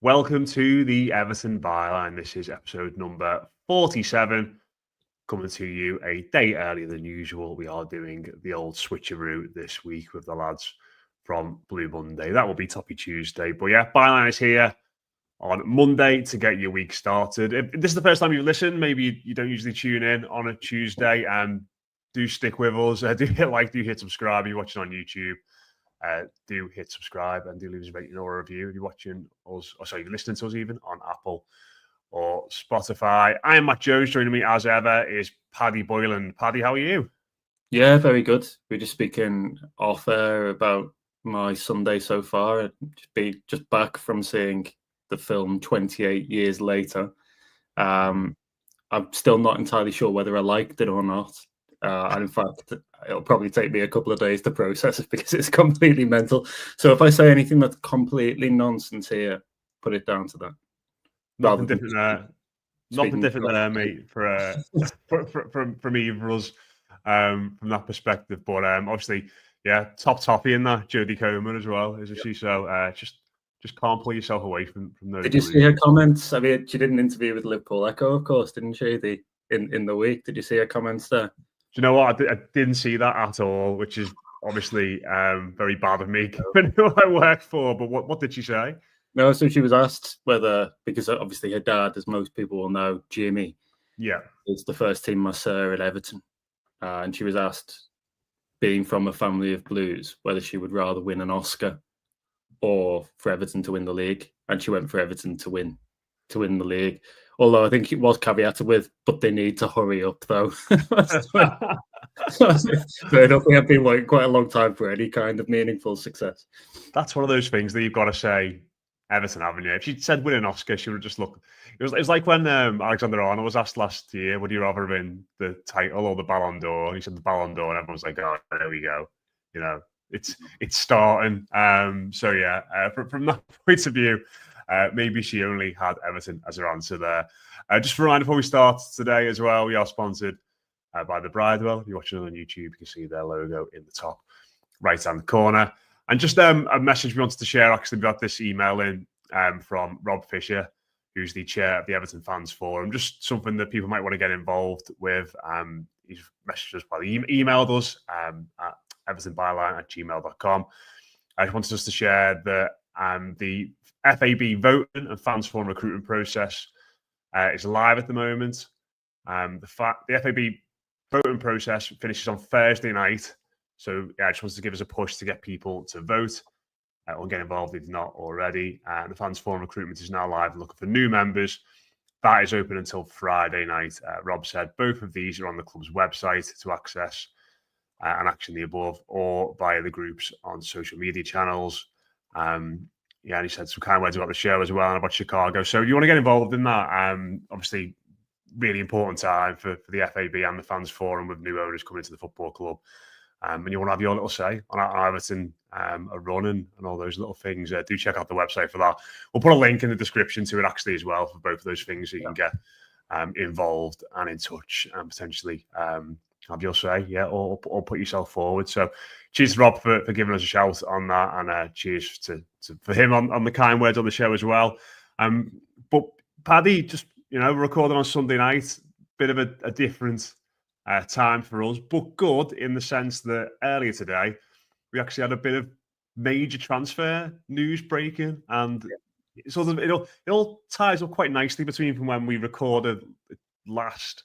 Welcome to the Everton Byline. This is episode number 47, coming to you a day earlier than usual. We are doing the old switcheroo this week with the lads from Blue Monday. That will be Toppy Tuesday. But yeah, Byline is here on Monday to get your week started. If this is the first time you've listened, maybe you don't usually tune in on a Tuesday, do stick with us. Do hit like, do hit subscribe if you're watching on YouTube. Do hit subscribe and do leave us a rating or a review if you're watching us, you're listening to us even on Apple or Spotify. I am Matt Jones. Joining me as ever is Paddy Boylan. Paddy, how are you? Yeah, very good. We're just speaking off air about my Sunday so far. Just back from seeing the film 28 years later. I'm still not entirely sure whether I liked it or not. And in fact, it'll probably take me a couple of days to process it because it's completely mental. So if I say anything that's completely nonsense here, put it down to that. Nothing different there. Nothing different there, mate, from either of us from that perspective. But obviously, yeah, top toppy in that, Jodie Comer as well, isn't she? So just can't pull yourself away from those. Did you see her comments? I mean, she did an interview with Liverpool Echo, of course, didn't she? In the week, did you see her comments there? Do you know what? I didn't see that at all, which is obviously very bad of me, given who I work for. But what did she say? No, so she was asked whether, because obviously her dad, as most people will know, Jimmy, is the first team masseur at Everton. And she was asked, being from a family of Blues, whether she would rather win an Oscar or for Everton to win the league. And she went for Everton to win the league. Although I think it was caveated with, but they need to hurry up, though. Fair enough, we have been waiting quite a long time for any kind of meaningful success. That's one of those things that you've got to say, Everton, haven't you? If she said win an Oscar, she would have just looked. It was like when Alexander Arnold was asked last year, would you rather win the title or the Ballon d'Or? And he said the Ballon d'Or, and everyone was like, oh, there we go. You know, it's starting. So yeah, from that point of view, maybe she only had Everton as her answer there. Just a reminder before we start today as well, we are sponsored by the Bridewell. If you're watching on YouTube, you can see their logo in the top right-hand corner. And just a message we wanted to share, actually, we got this email in from Rob Fisher, who's the chair of the Everton Fans Forum. Just something that people might want to get involved with. He's messaged us, emailed us at evertonbyline@gmail.com. I just wanted us to share that the FAB voting and Fans Forum recruitment process is live at the moment. The FAB voting process finishes on Thursday night. So yeah, I just wanted to give us a push to get people to vote or get involved if not already. The Fans Forum recruitment is now live looking for new members. That is open until Friday night. Rob said both of these are on the club's website to access and action the above, or via the groups on social media channels. And he said some kind words about the show as well and about Chicago. So you want to get involved in that. Obviously, really important time for the FAB and the Fans Forum with new owners coming into the football club. And you want to have your little say on Everton, a run and all those little things. Do check out the website for that. We'll put a link in the description to it actually as well for both of those things so you can get involved and in touch and potentially have your say, or put yourself forward. So cheers to Rob for giving us a shout on that, and cheers for him on the kind words on the show as well. But Paddy, just we're recording on Sunday night, bit of a different time for us, but good in the sense that earlier today we actually had a bit of major transfer news breaking, and it all ties up quite nicely between from when we recorded last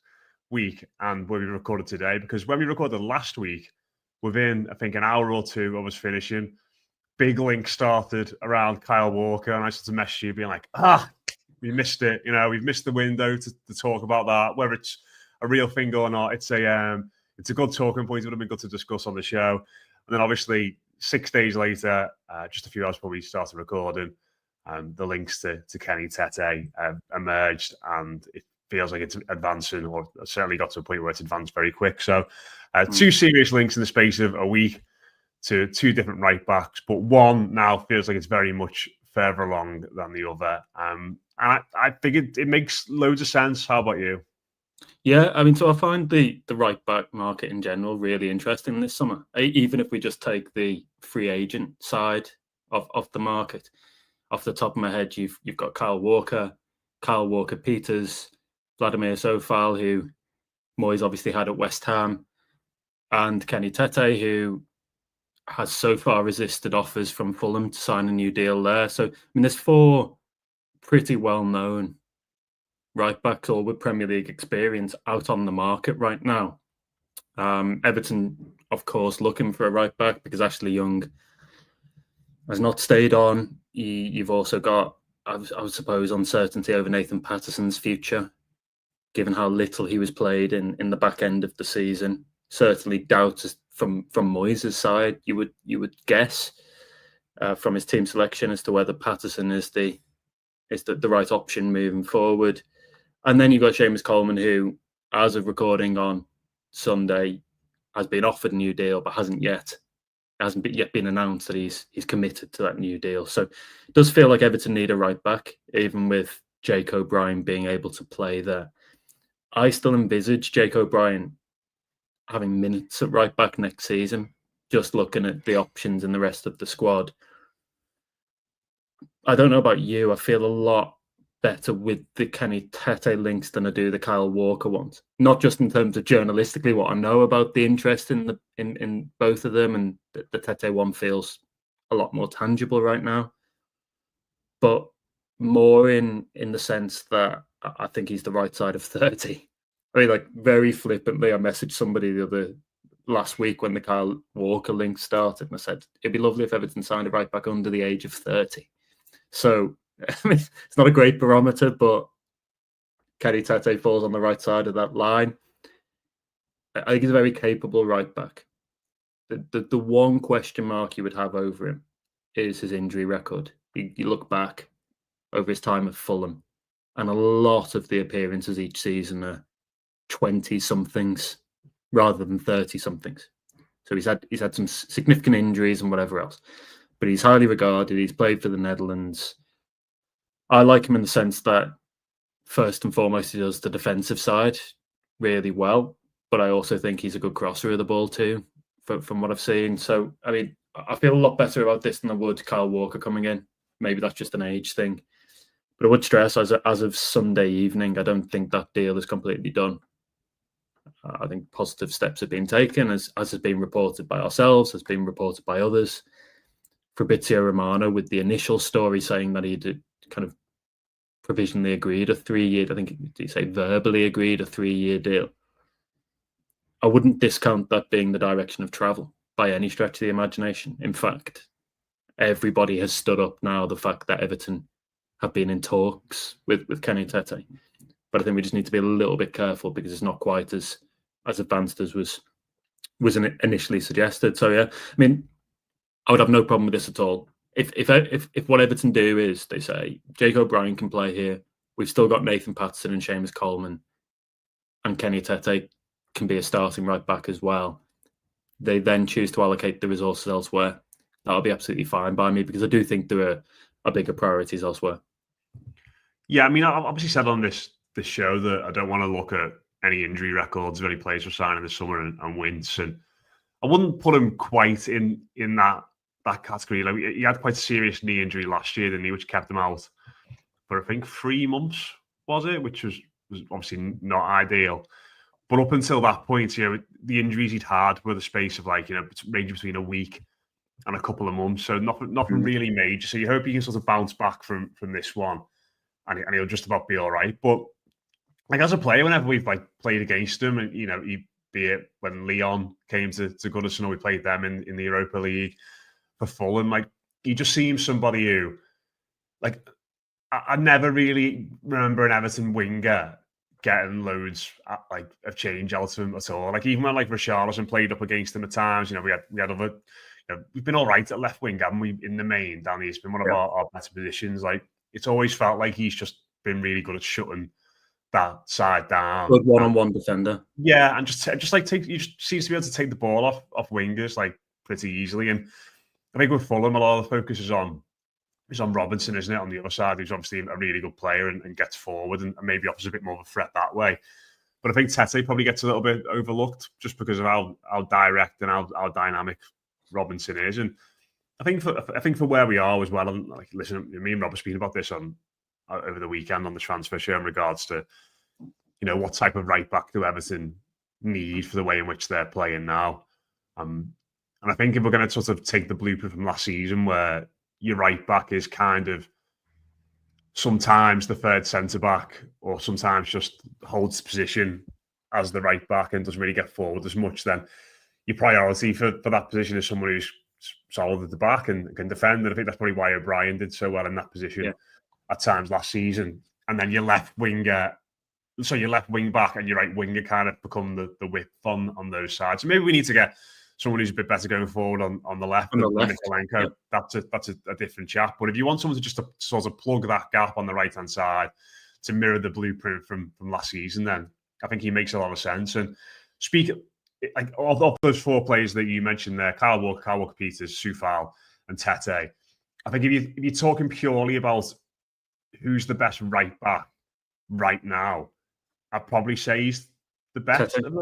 week and when we recorded today, because when we recorded last week, within I think an hour or two of us finishing, big link started around Kyle Walker, and I started to message you being like, we missed it, we've missed the window to talk about that, whether it's a real thing or not. It's a good talking point. It would have been good to discuss on the show. And then obviously 6 days later, just a few hours before we started recording, the links to Kenny Tete emerged, and it feels like it's advancing, or certainly got to a point where it's advanced very quick. So two serious links in the space of a week to two different right backs, but one now feels like it's very much further along than the other. And I think it makes loads of sense. How about you? Yeah, I mean, so I find the right back market in general really interesting this summer, even if we just take the free agent side of the market. off the top of my head, you've got Kyle Walker-Peters, Vladimir Sofal, who Moyes obviously had at West Ham, and Kenny Tete, who has so far resisted offers from Fulham to sign a new deal there. So, I mean, there's 4 pretty well-known right-backs, all with Premier League experience, out on the market right now. Everton, of course, looking for a right-back because Ashley Young has not stayed on. You've also got, I would suppose, uncertainty over Nathan Patterson's future, given how little he was played in the back end of the season. Certainly doubts from Moyes' side, you would guess, from his team selection as to whether Patterson is the right option moving forward. And then you've got Seamus Coleman, who, as of recording on Sunday, has been offered a new deal, but hasn't yet been announced that he's committed to that new deal. So it does feel like Everton need a right back, even with Jake O'Brien being able to play there. I still envisage Jake O'Brien having minutes at right back next season, just looking at the options in the rest of the squad. I don't know about you. I feel a lot better with the Kenny Tete links than I do the Kyle Walker ones. Not just in terms of journalistically what I know about the interest in both of them, and the Tete one feels a lot more tangible right now, but more in the sense that I think he's the right side of 30. I mean, like, very flippantly, I messaged somebody last week when the Kyle Walker link started, and I said it'd be lovely if Everton signed a right back under the age of 30. So, I mean, it's not a great barometer, but Kenny Tete falls on the right side of that line. I think he's a very capable right back. The one question mark you would have over him is his injury record. You look back over his time at Fulham, and a lot of the appearances each season are 20-somethings rather than 30-somethings. So he's had some significant injuries and whatever else, but he's highly regarded. He's played for the Netherlands. I like him in the sense that, first and foremost, he does the defensive side really well, but I also think he's a good crosser of the ball too, from what I've seen. So, I mean, I feel a lot better about this than I would Kyle Walker coming in. Maybe that's just an age thing. But I would stress, as of Sunday evening, I don't think that deal is completely done. I think positive steps have been taken, as has been reported by ourselves, has been reported by others. Fabrizio Romano, with the initial story saying that he'd kind of provisionally agreed a 3-year, I think he say verbally agreed a 3-year deal. I wouldn't discount that being the direction of travel by any stretch of the imagination. In fact, everybody has stood up now the fact that Everton have been in talks with Kenny Tete. But I think we just need to be a little bit careful because it's not quite as advanced as was initially suggested. So yeah, I mean, I would have no problem with this at all. If what Everton do is they say Jake O'Brien can play here, we've still got Nathan Patterson and Seamus Coleman, and Kenny Tete can be a starting right back as well. They then choose to allocate the resources elsewhere. That'll be absolutely fine by me, because I do think there are bigger priorities elsewhere. Yeah, I mean, I've obviously said on this show that I don't want to look at any injury records of any players for signing this summer and wince, and I wouldn't put him quite in that category. Like, he had quite a serious knee injury last year, didn't he, which kept him out for, I think, 3 months, was it? Which was obviously not ideal. But up until that point, the injuries he'd had were the space of ranging between a week and a couple of months. So nothing really major. So you hope he can sort of bounce back from this one, and he'll just about be all right. But as a player, whenever we've played against him, and be it when Lyon came to Goodison, or we played them in the Europa League for Fulham, he just seems somebody who, I never really remember an Everton winger getting loads of change out of him at all. Even when Richarlison played up against him at times, we had other. We've been all right at left wing, haven't we? In the main, Danny, it's been one of our better positions. It's always felt like he's just been really good at shutting that side down. Good one-on-one defender. Yeah, and just he just seems to be able to take the ball off wingers pretty easily. And I think with Fulham, a lot of the focus is on Robinson, isn't it? On the other side, who's obviously a really good player and gets forward and maybe offers a bit more of a threat that way. But I think Tete probably gets a little bit overlooked just because of how direct and how dynamic Robinson is. And I think for where we are as well, and like, listen, me and Rob were speaking about this on over the weekend on the transfer show in regards to what type of right back do Everton need for the way in which they're playing now. And I think if we're going to sort of take the blueprint from last season, where your right back is kind of sometimes the third centre back, or sometimes just holds position as the right back and doesn't really get forward as much, then your priority for that position is someone who's solid at the back and can defend. And I think that's probably why O'Brien did so well in that position at times last season. And then your left winger, so your left wing back and your right winger kind of become the width on those sides. So maybe we need to get someone who's a bit better going forward on the left. On the left, Mikolenko, that's a different chap. But if you want someone to just to sort of plug that gap on the right hand side to mirror the blueprint from last season, then I think he makes a lot of sense. And like of those four players that you mentioned there, Kyle Walker Peters, Soufal, and Tete, I think if you're talking purely about who's the best right back right now, I'd probably say he's the best of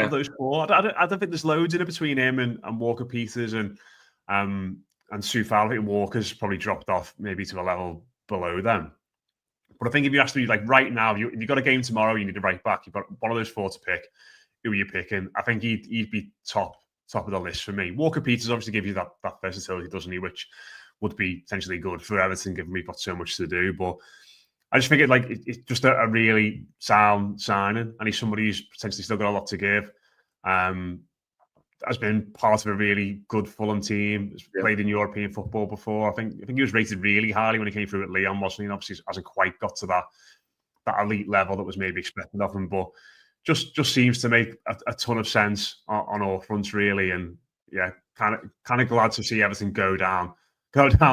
those four. I don't think there's loads in it between him and Walker Peters and Soufal. I think Walker's probably dropped off maybe to a level below them. But I think if you ask me, like right now, if you've got a game tomorrow, you need a right back. You've got one of those four to pick. Who are you picking? I think he'd be top of the list for me. Walker Peters obviously give you that versatility, doesn't he? Which would be potentially good for Everton, given we've got so much to do. But I just think it's just a really sound signing, and he's somebody who's potentially still got a lot to give. Has been part of a really good Fulham team. Has played in European football before. I think he was rated really highly when he came through at Lyon, wasn't he? And obviously hasn't quite got to that elite level that was maybe expected of him, but just seems to make a ton of sense on all fronts, really. And yeah, kind of glad to see Everton go down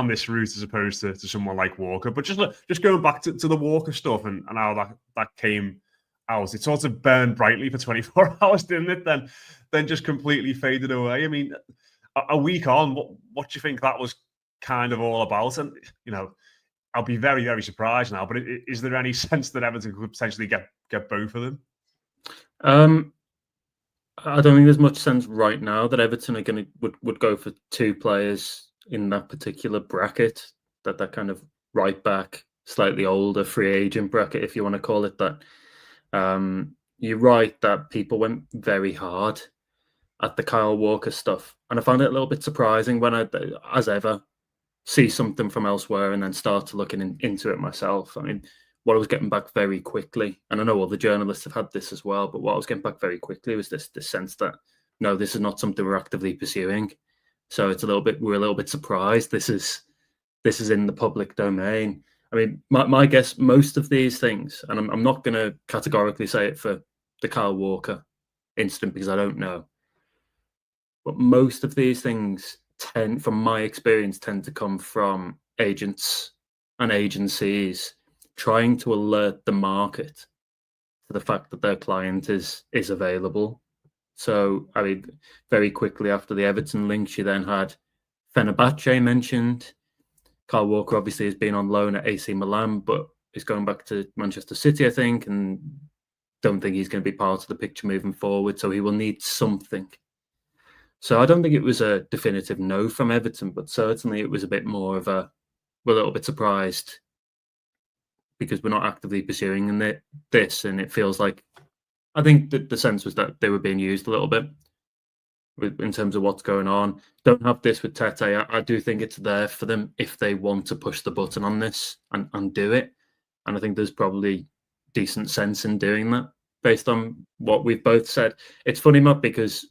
this route as opposed to someone like Walker. But just going back to the Walker stuff and how that came out, it sort of burned brightly for 24 hours, didn't it? Then just completely faded away. I mean, a week on, what do you think that was kind of all about? And I'll be very, very surprised now. But is there any sense that Everton could potentially get both of them? I don't think there's much sense right now that Everton are would go for two players in that particular bracket, that kind of right back, slightly older free agent bracket, if you want to call it that. You're right that people went very hard at the Kyle Walker stuff, and I found it a little bit surprising when I, as ever, see something from elsewhere and then start to looking into it myself. I mean, what I was getting back very quickly, and I know all the journalists have had this as well, but what I was getting back very quickly was this sense that no, this is not something we're actively pursuing. So we're a little bit surprised this is in the public domain. I mean, my guess, most of these things, and I'm not going to categorically say it for the Kyle Walker incident because I don't know, but most of these things from my experience, tend to come from agents and agencies trying to alert the market to the fact that their client is available. So, I mean, very quickly after the Everton link, you then had Fenerbahce mentioned. Kyle Walker obviously has been on loan at AC Milan, but is going back to Manchester City, I think, and don't think he's going to be part of the picture moving forward. So he will need something. So I don't think it was a definitive no from Everton, but certainly it was a bit more of we're a little bit surprised because we're not actively pursuing this, and it feels like, I think that the sense was that they were being used a little bit in terms of what's going on. Don't have this with Tete. I do think it's there for them if they want to push the button on this and do it. And I think there's probably decent sense in doing that based on what we've both said. It's funny, Matt, because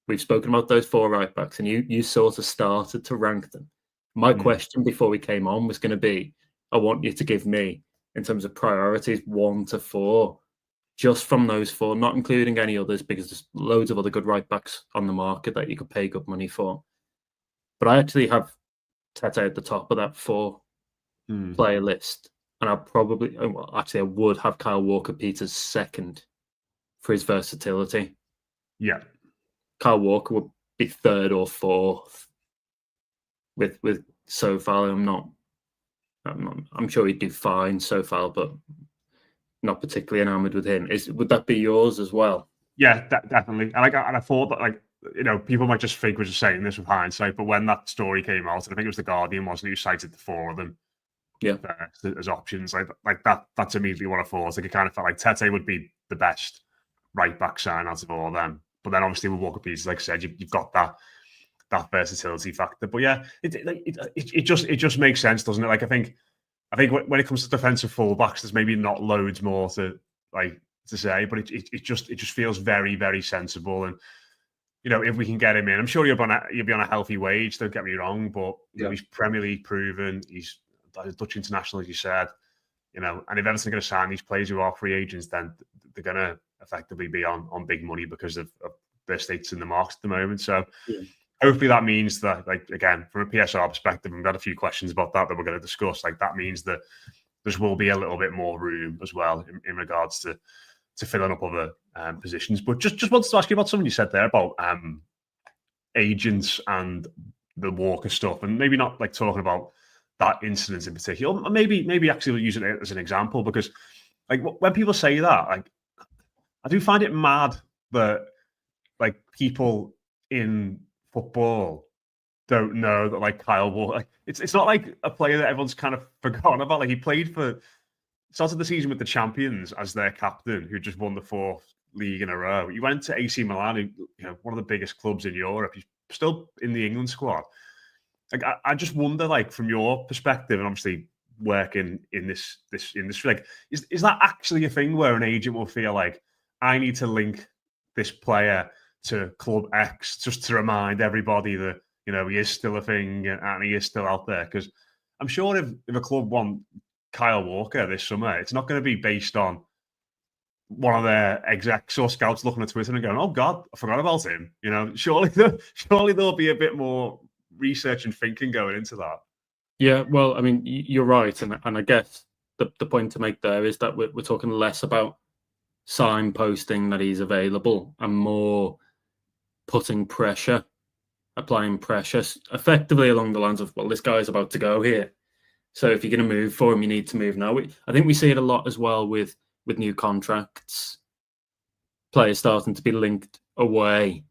we've spoken about those four right backs and you sort of started to rank them. My question before we came on was going to be, I want you to give me, in terms of priorities, 1 to 4, just from those four, not including any others, because there's loads of other good right backs on the market that you could pay good money for. But I actually have Tete at the top of that 4 player list. And I would have Kyle Walker Peters second for his versatility. Yeah. Kyle Walker would be 3rd or 4th with Soufal. I'm sure he'd do fine so far, but not particularly enamored with him. Would that be yours as well? Yeah, definitely. And I thought that, like, people might just think we're just saying this with hindsight, but when that story came out, and I think it was The Guardian, wasn't it, who cited the four of them as options, like that's immediately what I thought. Like, it kind of felt like Tete would be the best right-back sign out of all of them. But then obviously with Walker Peters, like I said, you've got that versatility factor. But yeah, it just makes sense, doesn't it? Like I think when it comes to defensive fullbacks, there's maybe not loads more to say, but it just feels very, very sensible. And if we can get him in, I'm sure you'll be on a healthy wage. Don't get me wrong, but he's Premier League proven. He's Dutch international, as you said. And if Everton are going to sign these players who are free agents, then they're going to effectively be on big money because of their status in the market at the moment. So hopefully that means that, like, again, from a PSR perspective, we've got a few questions about that we're going to discuss. Like, that means that there will be a little bit more room as well in regards to filling up other positions. But just wanted to ask you about something you said there about agents and the Walker stuff, and maybe not like talking about that incident in particular. Maybe actually using it as an example, because like when people say that, like, I do find it mad that like people in football don't know that, like, Kyle Walker, like, it's not like a player that everyone's kind of forgotten about. Like, he started the season with the champions as their captain, who just won the 4th league in a row. He went to AC Milan, one of the biggest clubs in Europe. He's still in the England squad. Like, I just wonder, like, from your perspective, and obviously working in this industry, like, is that actually a thing where an agent will feel like, I need to link this player to club X just to remind everybody that he is still a thing and he is still out there? Because I'm sure if a club want Kyle Walker this summer, it's not going to be based on one of their execs or scouts looking at Twitter and going, "Oh God, I forgot about him." Surely there'll be a bit more research and thinking going into that. Yeah, well, I mean, you're right, and I guess the point to make there is that we're talking less about signposting that he's available and more applying pressure effectively along the lines of, well, this guy's about to go here, so if you're going to move for him, you need to move now. I think we see it a lot as well with new contracts, players starting to be linked away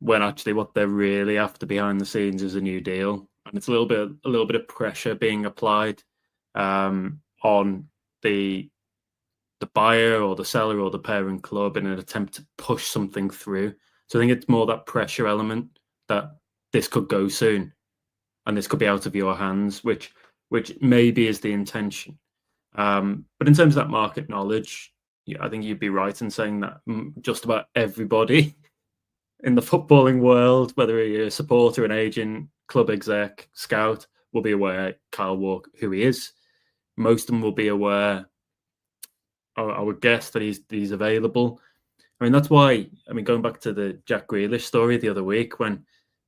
when actually what they're really after behind the scenes is a new deal, and it's a little bit of pressure being applied on the buyer or the seller or the parent club in an attempt to push something through. So I think it's more that pressure element that this could go soon and this could be out of your hands, which maybe is the intention. But in terms of that market knowledge, I think you'd be right in saying that just about everybody in the footballing world, whether you're a supporter, an agent, club exec, scout, will be aware Kyle Walker, who he is. Most of them will be aware, I would guess, that he's available. I mean, that's why, going back to the Jack Grealish story the other week, when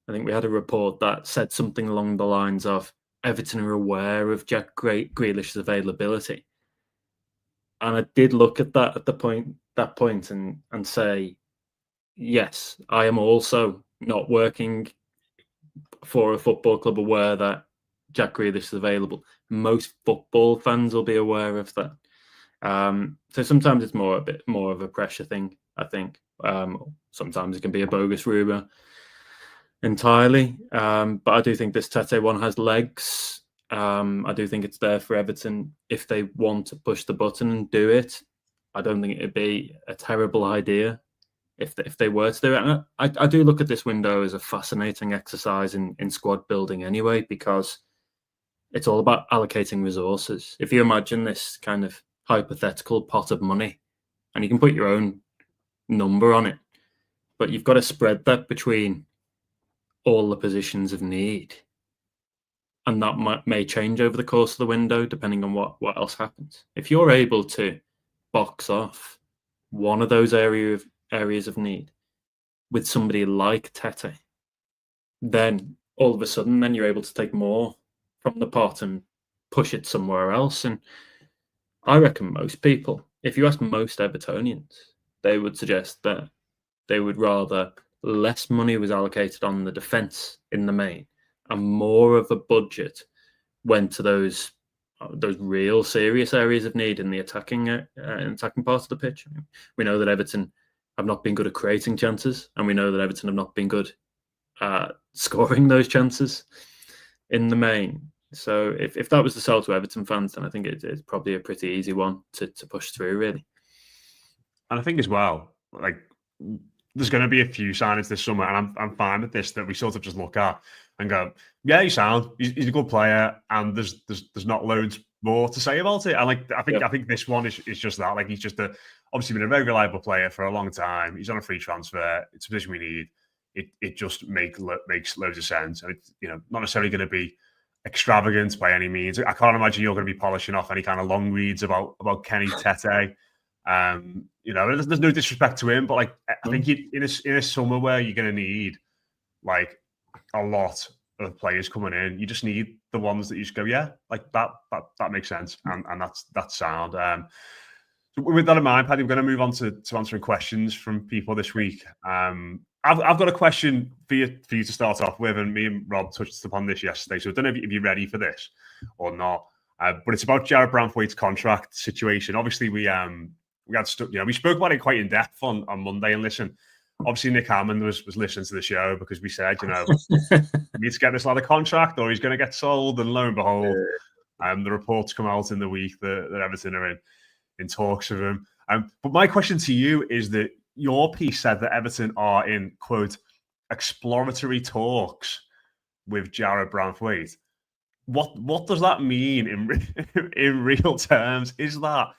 I think we had a report that said something along the lines of Everton are aware of Jack Grealish's availability. And I did look at that at that point and say, yes, I am also not working for a football club aware that Jack Grealish is available. Most football fans will be aware of that. So sometimes it's a bit more of a pressure thing, I think. Sometimes it can be a bogus rumour entirely. But I do think this Tete one has legs. I do think it's there for Everton if they want to push the button and do it. I don't think it'd be a terrible idea if they were to do it. And I do look at this window as a fascinating exercise in squad building anyway, because it's all about allocating resources. If you imagine this kind of hypothetical pot of money, and you can put your own number on it, but you've got to spread that between all the positions of need. And that may change over the course of the window, depending on what else happens. If you're able to box off one of those areas of need with somebody like Tete, then all of a sudden, then you're able to take more from the pot and push it somewhere else. And I reckon most people, if you ask most Evertonians, they would suggest that they would rather less money was allocated on the defence in the main and more of a budget went to those real serious areas of need in the attacking part of the pitch. We know that Everton have not been good at creating chances, and we know that Everton have not been good at scoring those chances in the main. So if that was the sell to Everton fans, then I think it's probably a pretty easy one to push through, really. And I think as well, like, there's going to be a few signings this summer, and I'm fine with this, that we sort of just look at and go, yeah, he's sound, he's a good player, and there's not loads more to say about it. And like, I think this one is just that. Like, he's just obviously been a very reliable player for a long time. He's on a free transfer. It's a position we need. It just makes loads of sense, and it's, you know, not necessarily going to be extravagant by any means. I can't imagine you're going to be polishing off any kind of long reads about Kenny Tete. You know, there's no disrespect to him, but like, I think in a summer where you're going to need like a lot of players coming in, you just need the ones that you just go, yeah, like that makes sense, and that's sound. So with that in mind, Paddy, we're going to move on to answering questions from people this week. I've got a question for you to start off with, and me and Rob touched upon this yesterday, so I don't know if you're ready for this or not. But it's about Jarrad Branthwaite's contract situation. Obviously, we spoke about it quite in depth on Monday. And listen, obviously Nick Hammond was listening to the show, because we said, you know, we need to get this lad a contract or he's going to get sold. And lo and behold, the reports come out in the week that Everton are in talks with him. But my question to you is that your piece said that Everton are in, quote, exploratory talks with Jarrad Branthwaite. What does that mean in real terms? Is that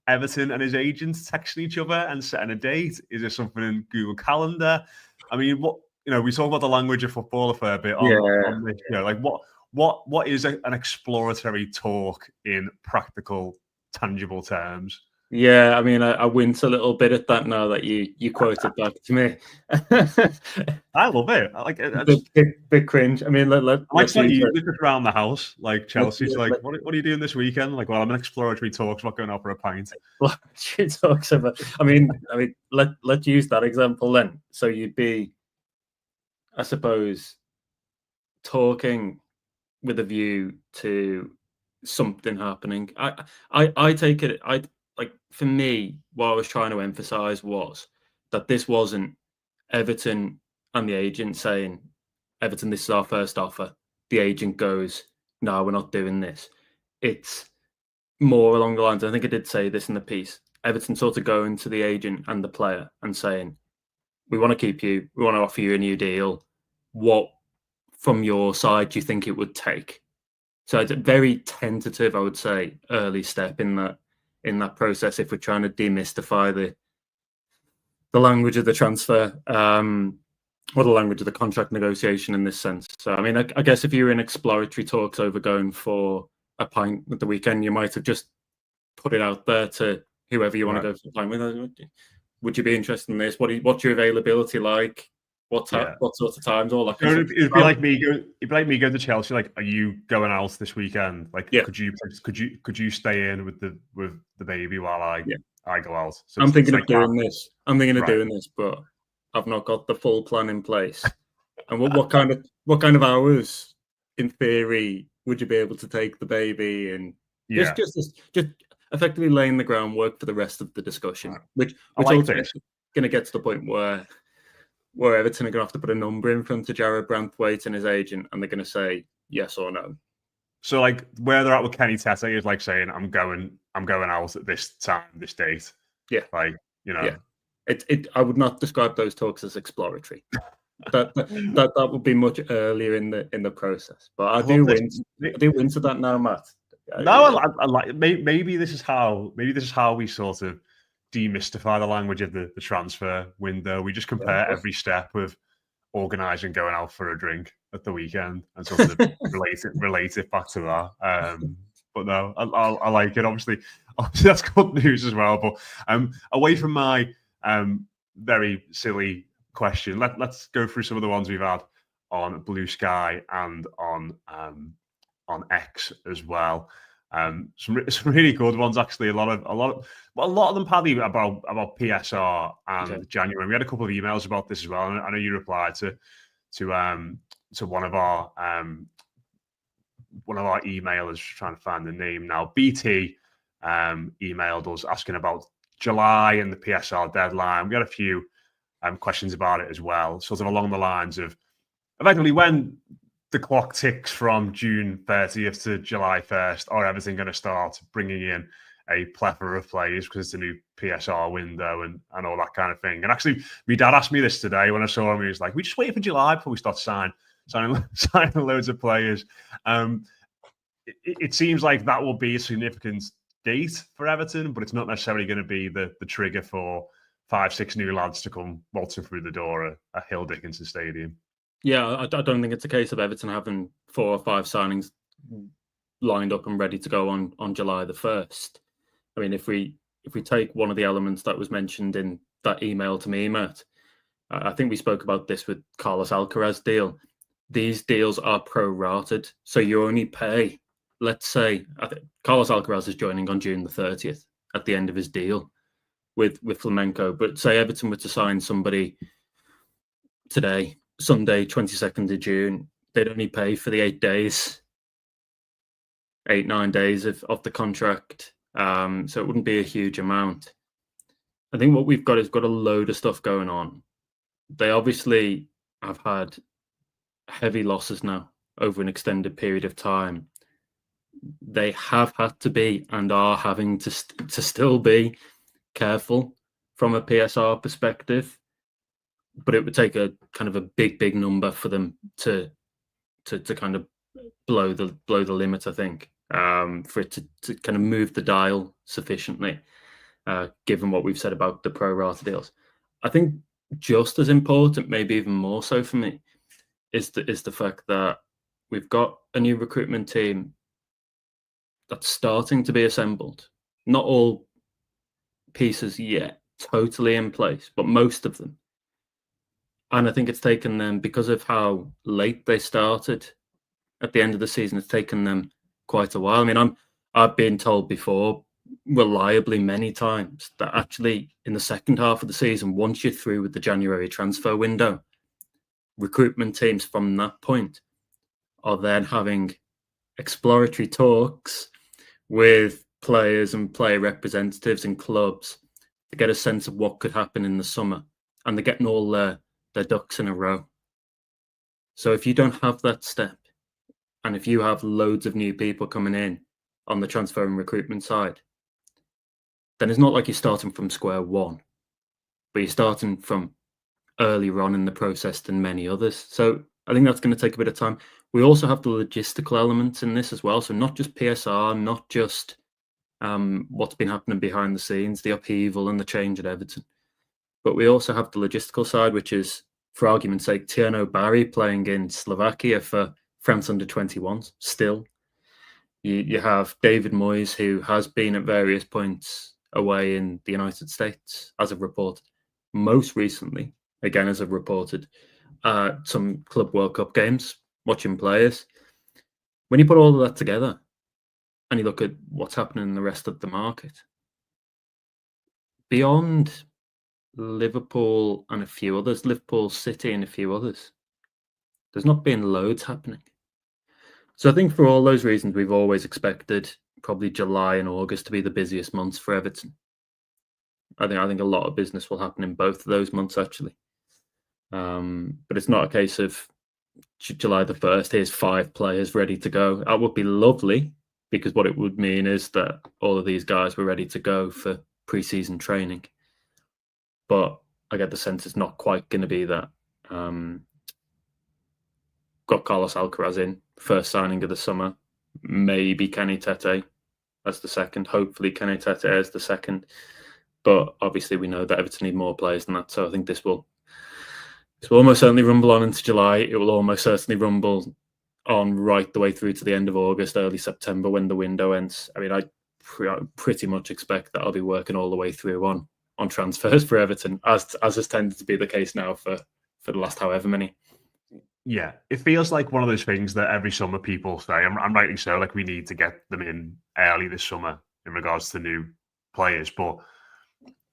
Everton and his agents texting each other and setting a date? Is there something in Google Calendar? I mean, we talk about the language of football a fair bit on this show. Like, what is an exploratory talk in practical, tangible terms? Yeah, I mean, I wince a little bit at that now that you quoted back to me. I love it. I like it. Bit cringe. I mean, let's you just around the house, like Chelsea's. Like, what are you doing this weekend? Like, well, I'm in exploratory talks about going out for a pint. Talks about. I mean, let's use that example then. So you'd be, I suppose, talking with a view to something happening. I take it. Like, for me, what I was trying to emphasize was that this wasn't Everton and the agent saying, Everton, this is our first offer. The agent goes, no, we're not doing this. It's more along the lines, I think I did say this in the piece, Everton sort of going to the agent and the player and saying, we want to keep you, we want to offer you a new deal. What, from your side, do you think it would take? So it's a very tentative, I would say, early step in that process if we're trying to demystify the language of the transfer, or the language of the contract negotiation in this sense. So, I mean, I guess if you were in exploratory talks over going for a pint at the weekend, you might have just put it out there to whoever you want to go for a pint with. Would you be interested in this? What's your availability like? What sort of times? All that. It'd be like me going to Chelsea. Like, are you going out this weekend? Like, could you stay in with the baby while I go out? So I'm thinking of doing this. Doing this, but I've not got the full plan in place. And what kind of hours, in theory, would you be able to take the baby? And just effectively laying the groundwork for the rest of the discussion, which ultimately is going to get to the point where Everton are going to have to put a number in front of Jarrad Branthwaite and his agent, and they're going to say yes or no. So, like, where they're at with Kenny Tete is like saying, "I'm going out at this time, this date." Yeah, like, you know, I would not describe those talks as exploratory. that would be much earlier in the process. But I do win to that now, Matt. No, I like maybe this is how we sort of demystify the language of the transfer window. We just compare every step with organising going out for a drink at the weekend and sort of relate it back to that. But no, I like it. Obviously that's good news as well. But away from my very silly question, let's go through some of the ones we've had on Blue Sky and on X as well. Some really good ones, actually. A lot of them, Paddy, about PSR and January. We had a couple of emails about this as well, and I know you replied to one of our emailers, trying to find the name now. BT emailed us asking about July and the PSR deadline. We had a few questions about it as well, sort of along the lines of effectively when the clock ticks from June 30th to July 1st, are Everton going to start bringing in a plethora of players because it's a new PSR window and all that kind of thing? And actually, my dad asked me this today when I saw him. He was like, we just wait for July before we start signing loads of players. It seems like that will be a significant date for Everton, but it's not necessarily going to be the trigger for 5-6 new lads to come waltzing through the door at Hill Dickinson Stadium. Yeah, I don't think it's a case of Everton having 4 or 5 signings lined up and ready to go on July the 1st. I mean, if we take one of the elements that was mentioned in that email to me, Matt, I think we spoke about this with Carlos Alcaraz deal. These deals are pro-rated, so you only pay. Let's say I think Carlos Alcaraz is joining on June the 30th at the end of his deal with Flamenco. But say Everton were to sign somebody today, Sunday, 22nd of June, they'd only pay for the 8 days, 8-9 days of the contract. So it wouldn't be a huge amount. I think what we've got is got a load of stuff going on. They obviously have had heavy losses now over an extended period of time. They have had to be and are having to still be careful from a PSR perspective, but it would take a kind of a big number for them to kind of blow the limit, I think, for it to kind of move the dial sufficiently, given what we've said about the pro rata deals. I think just as important, maybe even more so for me, is the fact that we've got a new recruitment team that's starting to be assembled. Not all pieces yet totally in place, but most of them. And I think it's taken them, because of how late they started at the end of the season, it's taken them quite a while. I mean, I've been told before, reliably many times, that actually in the second half of the season, once you're through with the January transfer window, recruitment teams from that point are then having exploratory talks with players and player representatives and clubs to get a sense of what could happen in the summer. And they're getting all their ducks in a row. So if you don't have that step, and if you have loads of new people coming in on the transfer and recruitment side, then it's not like you're starting from square one, but you're starting from earlier on in the process than many others. So I think that's going to take a bit of time. We also have the logistical elements in this as well. So not just PSR, not just what's been happening behind the scenes, the upheaval and the change at Everton, but we also have the logistical side, which is, for argument's sake, Tierno Barry playing in Slovakia for France under-21s still. You have David Moyes, who has been at various points away in the United States, as I've reported. Most recently, again, as I've reported, some Club World Cup games, watching players. When you put all of that together and you look at what's happening in the rest of the market, beyond Liverpool and a few others, Liverpool, City and a few others, there's not been loads happening. So I think for all those reasons, we've always expected probably July and August to be the busiest months for Everton. I think a lot of business will happen in both of those months, actually. But it's not a case of July the 1st, here's 5 players ready to go. That would be lovely, because what it would mean is that all of these guys were ready to go for pre-season training. But I get the sense it's not quite going to be that. Got Carlos Alcaraz in, first signing of the summer. Maybe Kenny Tete as the second. Hopefully Kenny Tete as the second. But obviously we know that Everton need more players than that. So I think this will almost certainly rumble on into July. It will almost certainly rumble on right the way through to the end of August, early September, when the window ends. I mean, I pretty much expect that I'll be working all the way through on transfers for Everton, as has tended to be the case now for the last however many. Yeah, it feels like one of those things that every summer people say, and rightly so, like we need to get them in early this summer in regards to new players. But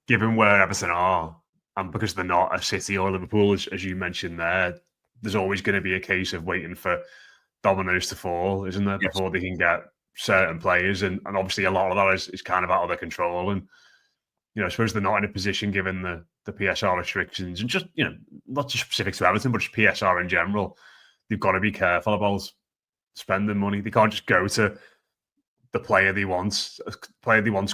given where Everton are, and because they're not a City or Liverpool, as you mentioned there, there's always going to be a case of waiting for dominoes to fall, isn't there, before they can get certain players. And obviously a lot of that is kind of out of their control. And, I suppose they're not in a position, given the the PSR restrictions, and just not just specific to Everton, but just PSR in general, they've got to be careful about spending money. They can't just go to the player they want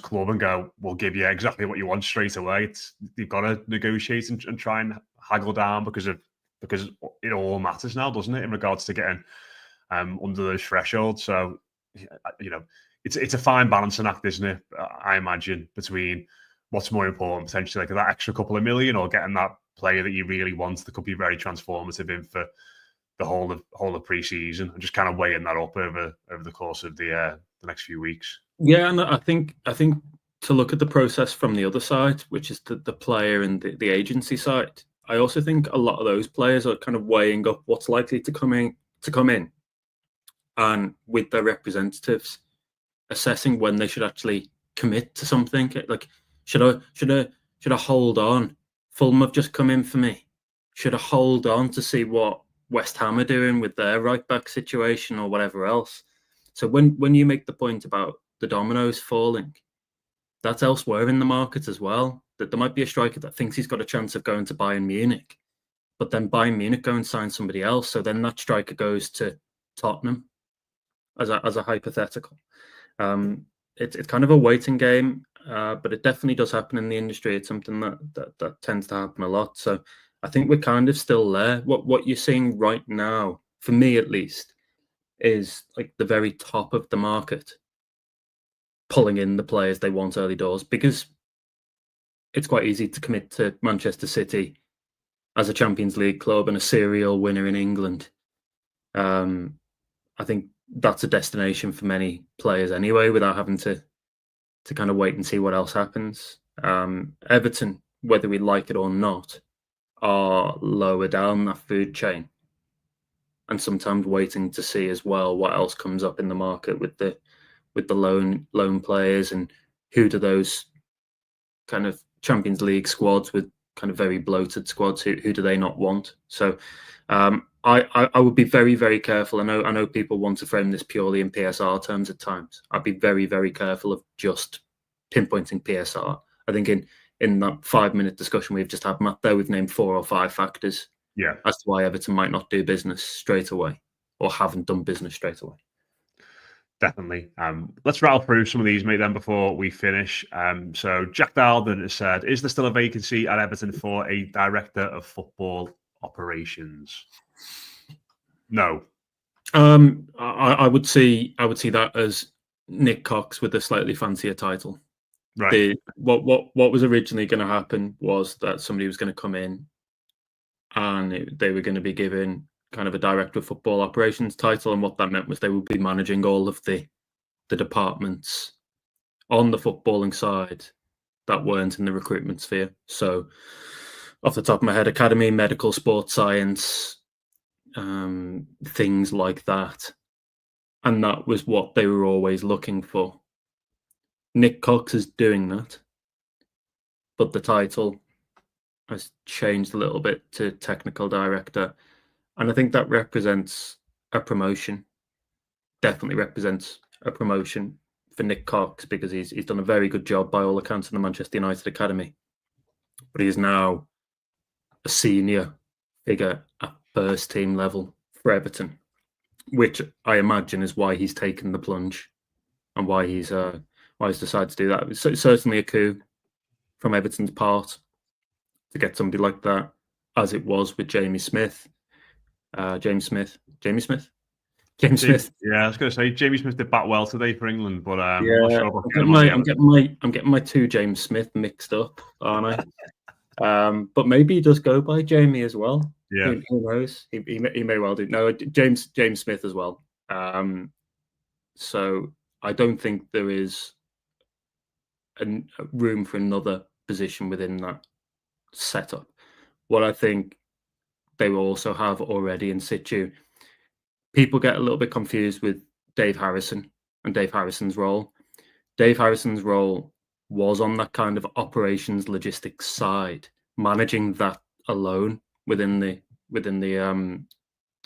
club and go, we'll give you exactly what you want straight away. They've got to negotiate and try and haggle down because it all matters now, doesn't it, in regards to getting under those thresholds. So, it's a fine balancing act, isn't it? I imagine, between what's more important, potentially, like that extra couple of million, or getting that player that you really want that could be very transformative in for the whole of pre-season, and just kind of weighing that up over the course of the next few weeks. Yeah, and I think to look at the process from the other side, which is the player and the agency side, I also think a lot of those players are kind of weighing up what's likely to come in, and with their representatives assessing when they should actually commit to something. Like, should I hold on? Fulham have just come in for me. Should I hold on to see what West Ham are doing with their right back situation or whatever else? So when you make the point about the dominoes falling, that's elsewhere in the market as well. That there might be a striker that thinks he's got a chance of going to Bayern Munich, but then Bayern Munich go and sign somebody else. So then that striker goes to Tottenham as a hypothetical. It's kind of a waiting game, but it definitely does happen in the industry. It's something that tends to happen a lot. So I think we're kind of still there. What you're seeing right now, for me at least, is like the very top of the market pulling in the players they want early doors, because it's quite easy to commit to Manchester City as a Champions League club and a serial winner in England. I think that's a destination for many players anyway, without having to kind of wait and see what else happens. Everton, whether we like it or not, are lower down that food chain, and sometimes waiting to see as well what else comes up in the market with the loan players, and who do those kind of Champions League squads with kind of very bloated squads, who do they not want? So I would be very, very careful. I know people want to frame this purely in PSR terms at times. I'd be very, very careful of just pinpointing PSR. I think in that 5-minute discussion we've just had, Matt, there, we've named 4 or 5 factors as to why Everton might not do business straight away, or haven't done business straight away. Definitely. Let's rattle through some of these, mate, then, before we finish. So Jack Dalden has said, is there still a vacancy at Everton for a director of football operations? No. I would see that as Nick Cox with a slightly fancier title. Right. What was originally going to happen was that somebody was going to come in and they were going to be given kind of a director of football operations title, and what that meant was they would be managing all of the departments on the footballing side that weren't in the recruitment sphere. So off the top of my head, academy, medical, sports science, things like that. And that was what they were always looking for. Nick Cox is doing that, but the title has changed a little bit to technical director. And I think that represents a promotion. Definitely represents a promotion for Nick Cox, because he's done a very good job by all accounts in the Manchester United Academy. But he is now a senior figure at first team level for Everton, which I imagine is why he's taken the plunge and why he's decided to do that. It's certainly a coup from Everton's part to get somebody like that, as it was with James Smith. Yeah, I was going to say Jamie Smith did bat well today for England, but I'm not sure about I'm getting my 2 James Smith mixed up, aren't I? But maybe he does go by Jamie as well. Yeah, who knows? He may well do. No, James Smith as well. So I don't think there is a room for another position within that setup. What I think they will also have already in situ, people get a little bit confused with Dave Harrison and Dave Harrison's role. Dave Harrison's role was on that kind of operations logistics side, managing that alone within the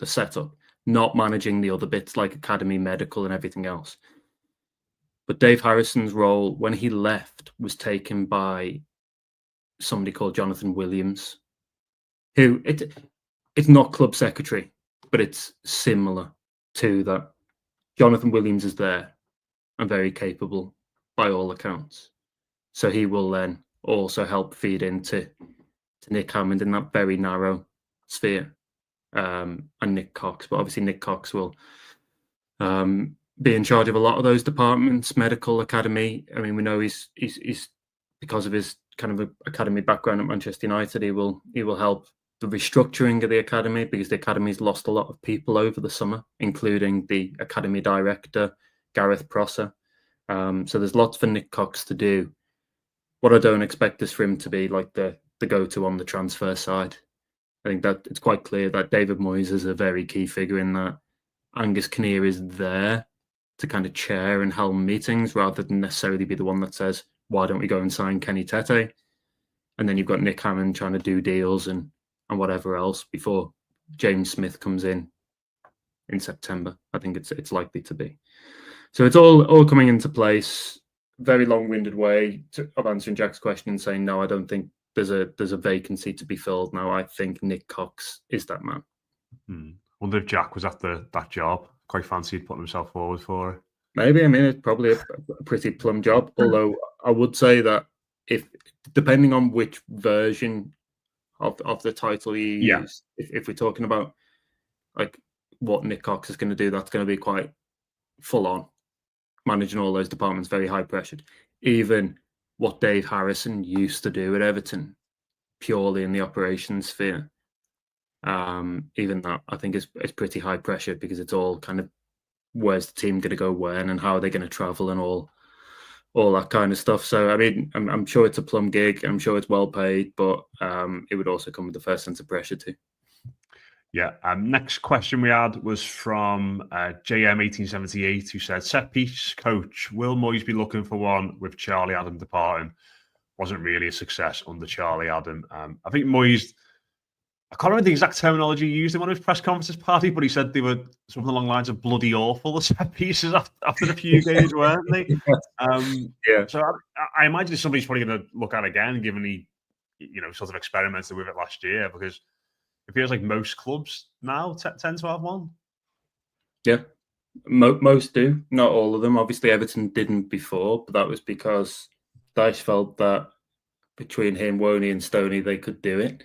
setup, not managing the other bits like academy, medical, and everything else. But Dave Harrison's role, when he left, was taken by somebody called Jonathan Williams, who it's not club secretary, but it's similar to that. Jonathan Williams is there and very capable by all accounts. So he will then also help feed into Nick Hammond in that very narrow sphere, and Nick Cox. But obviously Nick Cox will be in charge of a lot of those departments, medical academy. I mean, we know he's because of his kind of academy background at Manchester United, he will help the restructuring of the academy, because the academy's lost a lot of people over the summer, including the academy director, Gareth Prosser. So there's lots for Nick Cox to do. What I don't expect is for him to be like the go-to on the transfer side. I think that it's quite clear that David Moyes is a very key figure in that. Angus Kinnear is there to kind of chair and helm meetings rather than necessarily be the one that says, why don't we go and sign Kenny Tete? And then you've got Nick Hammond trying to do deals and whatever else before James Smith comes in September. I think it's likely to be. So it's all coming into place. Very long-winded way of answering Jack's question and saying, no, I don't think there's a vacancy to be filled now. I think Nick Cox is that man. Wonder if Jack was after that job. Quite fancied putting himself forward for it. Maybe. I mean, it's probably a pretty plum job. Although I would say that if depending on which version of the title you use, if we're talking about like what Nick Cox is going to do, that's going to be quite full on, managing all those departments, very high pressured. Even what Dave Harrison used to do at Everton, purely in the operations sphere, even that I think is pretty high pressure, because it's all kind of where's the team going to go when and how are they going to travel and all that kind of stuff. So I mean, I'm sure it's a plum gig. I'm sure it's well paid, but it would also come with the first sense of pressure too. Yeah. Next question we had was from JM1878, who said, set piece coach, will Moyes be looking for one with Charlie Adam departing? Wasn't really a success under Charlie Adam. I think Moyes, I can't remember the exact terminology he used in one of his press conferences, Paddy, but he said they were something along the lines of bloody awful, the set pieces after a few games, weren't they? Yeah. So I imagine somebody's probably going to look at it again, given he, sort of experimented with it last year, because it feels like most clubs now tend to have one. Yeah, most do. Not all of them. Obviously, Everton didn't before, but that was because Dyche felt that between him, Woney and Stoney, they could do it.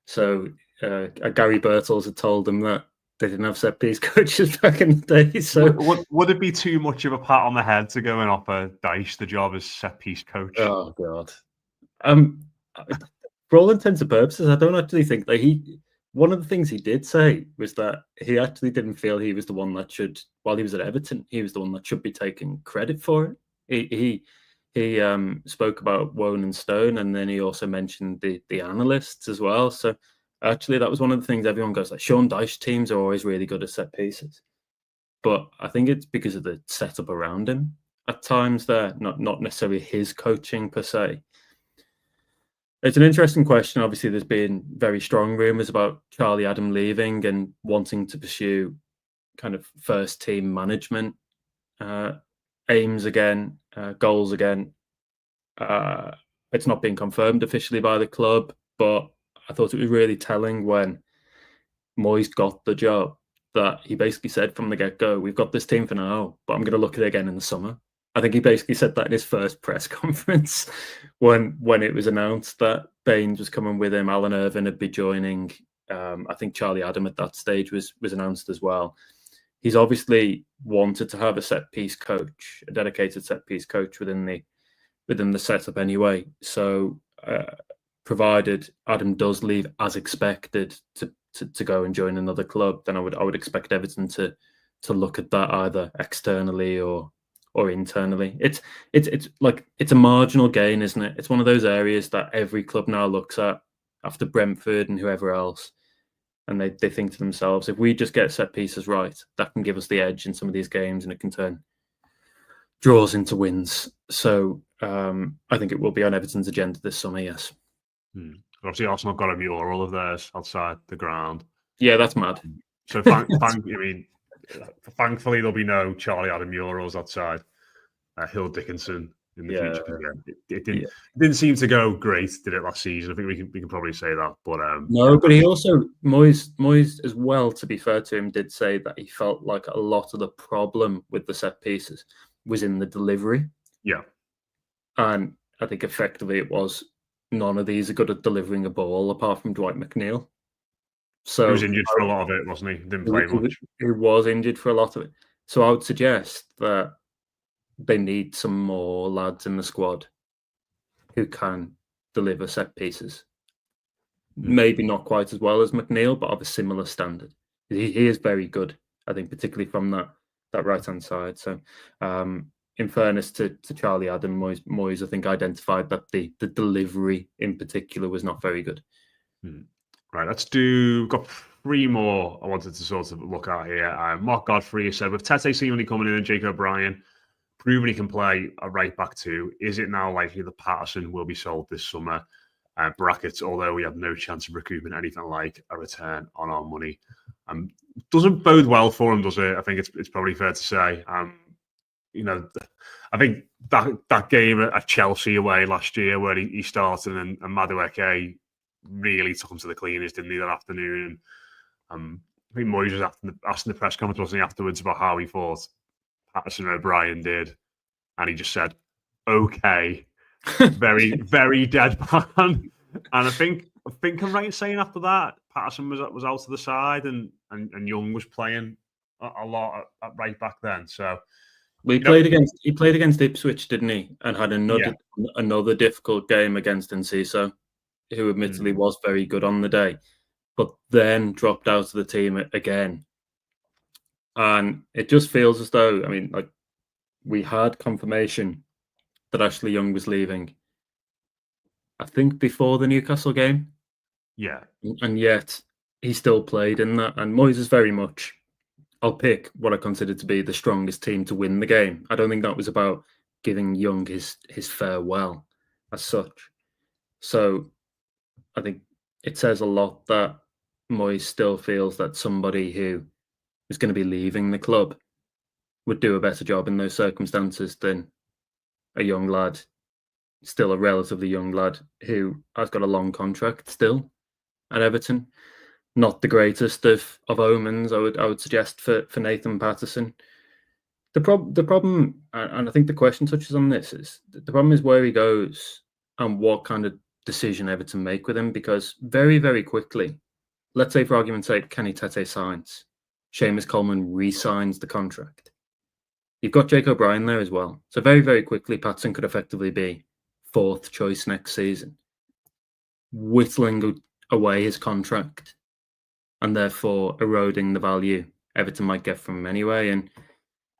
So Gary Birtles had told them that they didn't have set-piece coaches back in the day. So would it be too much of a pat on the head to go and offer Dyche the job as set-piece coach? Oh, God. For all intents and purposes, I don't actually think that one of the things he did say was that he actually didn't feel he was the one that should, while he was at Everton, he was the one that should be taking credit for it. He spoke about Wone and Stone, and then he also mentioned the analysts as well. So actually, that was one of the things everyone goes like, Sean Dyche teams are always really good at set pieces. But I think it's because of the setup around him at times there, not necessarily his coaching per se. It's an interesting question. Obviously, there's been very strong rumours about Charlie Adam leaving and wanting to pursue kind of first team management aims again, goals again. It's not been confirmed officially by the club, but I thought it was really telling when Moyes got the job that he basically said from the get-go, we've got this team for now, but I'm going to look at it again in the summer. I think he basically said that in his first press conference when it was announced that Baines was coming with him. Alan Irvine would be joining. I think Charlie Adam at that stage was announced as well. He's obviously wanted to have a set-piece coach, a dedicated set-piece coach within the setup anyway. So provided Adam does leave as expected to go and join another club, then I would expect Everton to look at that either externally or internally. It's a marginal gain, isn't it? It's one of those areas that every club now looks at after Brentford and whoever else, and they think to themselves, if we just get set pieces right, that can give us the edge in some of these games, and it can turn draws into wins. So I think it will be on Everton's agenda this summer, yes. Obviously, Arsenal got a mural of theirs outside the ground. Yeah, that's mad. So thankfully there'll be no Charlie Adam murals outside Hill Dickinson in the future. It didn't seem to go great, did it, last season? I think we can probably say that. But no, but he also Moyes as well. To be fair to him, did say that he felt like a lot of the problem with the set pieces was in the delivery. Yeah, and I think effectively it was none of these are good at delivering a ball apart from Dwight McNeil. So he was injured for a lot of it, wasn't he? Didn't play much. He was injured for a lot of it. So I would suggest that they need some more lads in the squad who can deliver set pieces. Maybe not quite as well as McNeil, but of a similar standard. He is very good, I think, particularly from that right-hand side. So in fairness to Charlie Adam, Moyes, I think, identified that the delivery in particular was not very good. Right, we've got 3 more I wanted to sort of look at here. Mark Godfrey said, with Tete seemingly coming in and Jake O'Brien proving he can play a right back too, is it now likely that Patterson will be sold this summer? Brackets, although we have no chance of recouping anything like a return on our money. Doesn't bode well for him, does it? I think it's probably fair to say. I think that game at Chelsea away last year where he started and Madueke really took him to the cleaners, didn't he, that afternoon? And I think Moyes was asking the press conference, wasn't he, afterwards about how he thought Patterson and O'Brien did, and he just said, "Okay," very, very deadpan. And I think I'm right in saying after that, Patterson was out to the side, and Young was playing a lot at right back then. So he played against Ipswich, didn't he? And had another difficult game against Enciso, who admittedly was very good on the day, but then dropped out of the team again. And it just feels as though, I mean, like, we had confirmation that Ashley Young was leaving, I think, before the Newcastle game. Yeah. And yet he still played in that. And Moyes is very much, I'll pick what I consider to be the strongest team to win the game. I don't think that was about giving Young his farewell as such. So I think it says a lot that Moyes still feels that somebody who is going to be leaving the club would do a better job in those circumstances than a young lad, still a relatively young lad, who has got a long contract still at Everton. Not the greatest of omens, I would suggest, for Nathan Patterson. The problem, and I think the question touches on this, is the problem is where he goes and what kind of decision Everton make with him, because very, very quickly, let's say for argument's sake, Kenny Tete signs, Seamus Coleman re-signs the contract. You've got Jake O'Brien there as well. So very, very quickly, Patterson could effectively be 4th choice next season, whittling away his contract and therefore eroding the value Everton might get from him anyway. And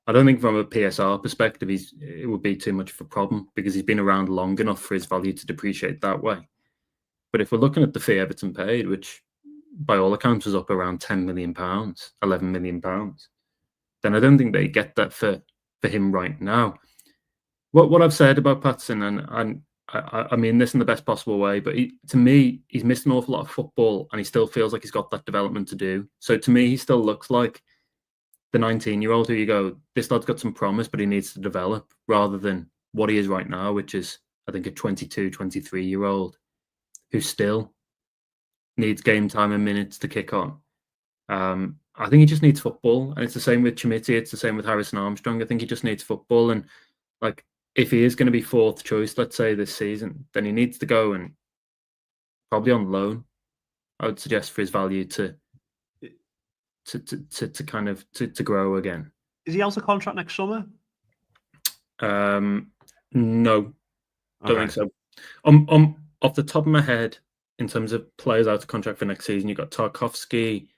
I don't think from a PSR perspective, it would be too much of a problem because he's been around long enough for his value to depreciate that way. But if we're looking at the fee Everton paid, which by all accounts was up around £10 million, £11 million, then I don't think they get that for him right now. What I've said about Patterson, and I mean this in the best possible way, but to me, he's missed an awful lot of football and he still feels like he's got that development to do. So to me, he still looks like the 19-year-old who you go, this lad's got some promise, but he needs to develop, rather than what he is right now, which is, I think, a 22, 23-year-old who still needs game time and minutes to kick on. I think he just needs football, and it's the same with Chimiti, it's the same with Harrison Armstrong. I think he just needs football, and like, if he is going to be 4th choice, let's say, this season, then he needs to go and probably on loan, I would suggest, for his value to kind of to grow again. Is he out of contract next summer? No, don't think so. Off the top of my head, in terms of players out of contract for next season, you've got Tarkovsky,